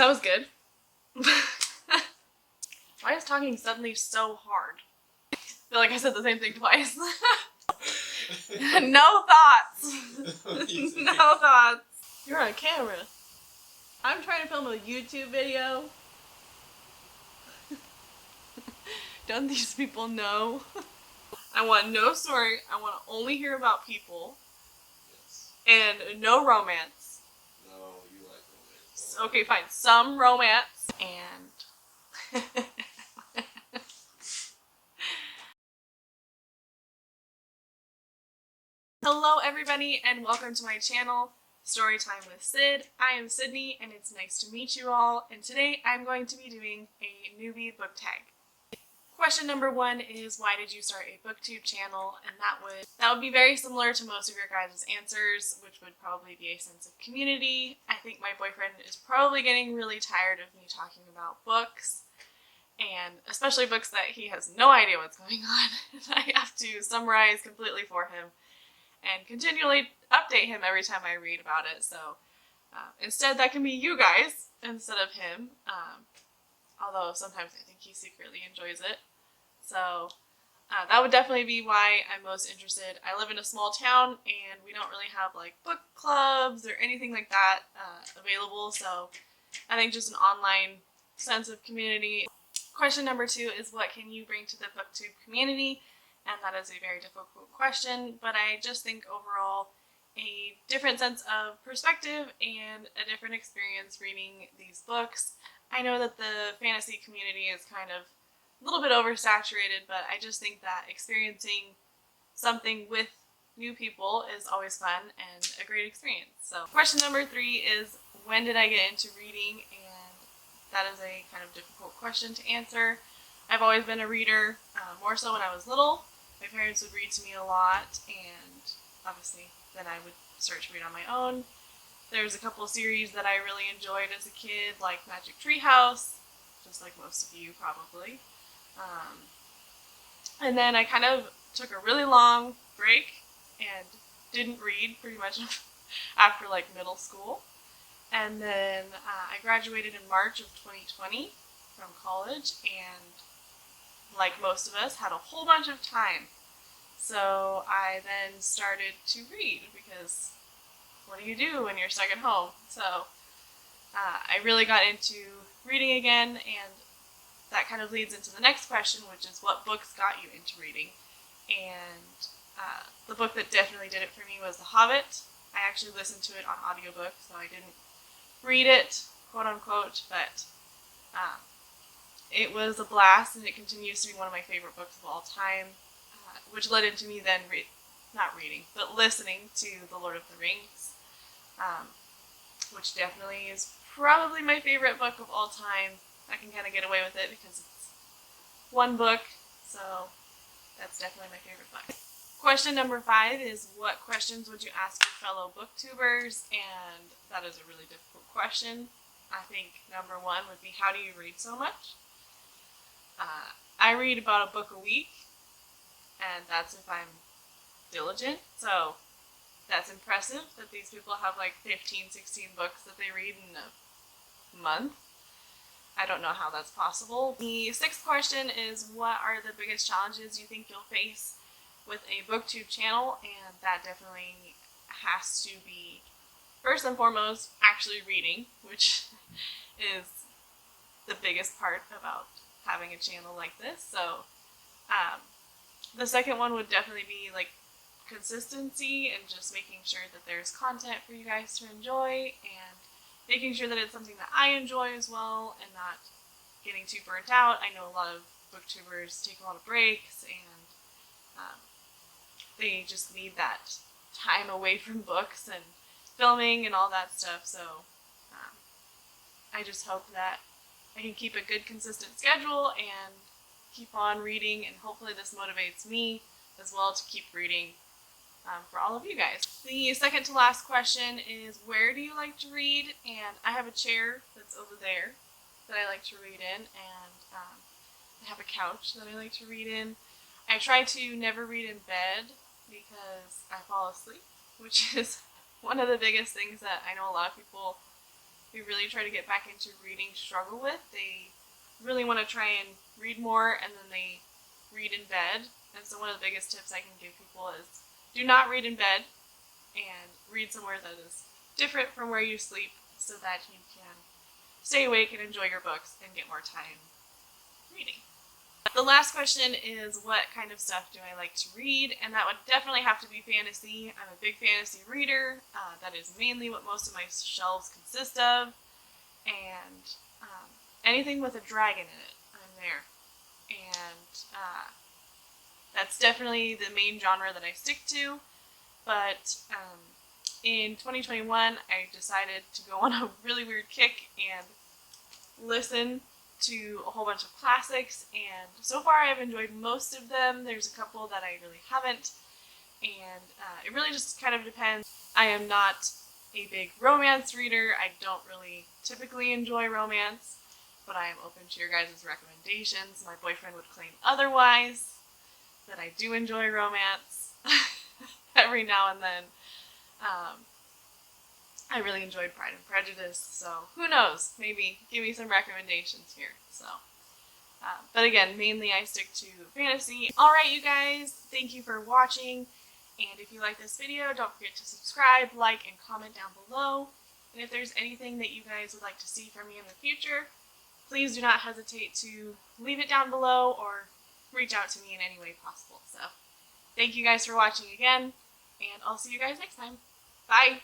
that was good. Why is talking suddenly so hard? I feel like I said the same thing twice. No thoughts. No thoughts. You're on camera. I'm trying to film a YouTube video. Don't these people know? I want no story. I want to only hear about people. Yes. And no romance. No, you like romance. Okay, fine. Some romance. And... Hello everybody and welcome to my channel, Storytime with Sid. I am Sydney and it's nice to meet you all, and today I'm going to be doing a newbie book tag. Question number 1 is, why did you start a booktube channel? And that would be very similar to most of your guys' answers, which would probably be a sense of community. I think my boyfriend is probably getting really tired of me talking about books, and especially books that he has no idea what's going on. I have to summarize completely for him and continually update him every time I read about it. So instead that can be you guys instead of him, although sometimes I think he secretly enjoys it. So that would definitely be why I'm most interested. I live in a small town and we don't really have like book clubs or anything like that available, so I think just an online sense of community. Question number 2 is, what can you bring to the booktube community? And that is a very difficult question, but I just think overall a different sense of perspective and a different experience reading these books. I know that the fantasy community is kind of a little bit oversaturated, but I just think that experiencing something with new people is always fun and a great experience. So question number 3 is, when did I get into reading? And that is a kind of difficult question to answer. I've always been a reader, more so when I was little. My parents would read to me a lot, and obviously then I would start to read on my own. There's a couple of series that I really enjoyed as a kid, like Magic Treehouse, just like most of you probably. And then I kind of took a really long break and didn't read pretty much after like middle school. And then I graduated in March of 2020 from college, and like most of us, had a whole bunch of time. So I then started to read, because what do you do when you're stuck at home? So I really got into reading again, and that kind of leads into the next question, which is, what books got you into reading? And the book that definitely did it for me was The Hobbit. I actually listened to it on audiobook, so I didn't read it, quote unquote, but it was a blast, and it continues to be one of my favorite books of all time, which led into me then listening to The Lord of the Rings, which definitely is probably my favorite book of all time. I can kind of get away with it because it's one book, so that's definitely my favorite book. Question number 5 is, what questions would you ask your fellow booktubers? And that is a really difficult question. I think number 1 would be, how do you read so much? I read about a book a week, and that's if I'm diligent, so that's impressive that these people have like 15, 16 books that they read in a month. I don't know how that's possible. The 6th question is, what are the biggest challenges you think you'll face with a booktube channel? And that definitely has to be, first and foremost, actually reading, which is the biggest part about having a channel like this. So the second one would definitely be like consistency, and just making sure that there's content for you guys to enjoy, and making sure that it's something that I enjoy as well, and not getting too burnt out. I know a lot of booktubers take a lot of breaks, and they just need that time away from books and filming and all that stuff. So I just hope that I can keep a good consistent schedule and keep on reading, and hopefully this motivates me as well to keep reading for all of you guys. The second to last question is, where do you like to read? And I have a chair that's over there that I like to read in, and I have a couch that I like to read in. I try to never read in bed because I fall asleep, which is one of the biggest things that I know a lot of people who really try to get back into reading struggle with. They really want to try and read more, and then they read in bed. And so one of the biggest tips I can give people is do not read in bed, and read somewhere that is different from where you sleep so that you can stay awake and enjoy your books and get more time reading. The last question is, what kind of stuff do I like to read? And that would definitely have to be fantasy. I'm a big fantasy reader. That is mainly what most of my shelves consist of. And anything with a dragon in it, I'm there. And that's definitely the main genre that I stick to. But in 2021, I decided to go on a really weird kick and listen to a whole bunch of classics, and so far I've enjoyed most of them. There's a couple that I really haven't, and it really just kind of depends. I am not a big romance reader. I don't really typically enjoy romance, but I am open to your guys' recommendations. My boyfriend would claim otherwise, that I do enjoy romance every now and then. I really enjoyed Pride and Prejudice, so who knows? Maybe give me some recommendations here. So, but again, mainly I stick to fantasy. Alright, you guys, thank you for watching, and if you like this video, don't forget to subscribe, like, and comment down below. And if there's anything that you guys would like to see from me in the future, please do not hesitate to leave it down below or reach out to me in any way possible. So, thank you guys for watching again, and I'll see you guys next time. Bye!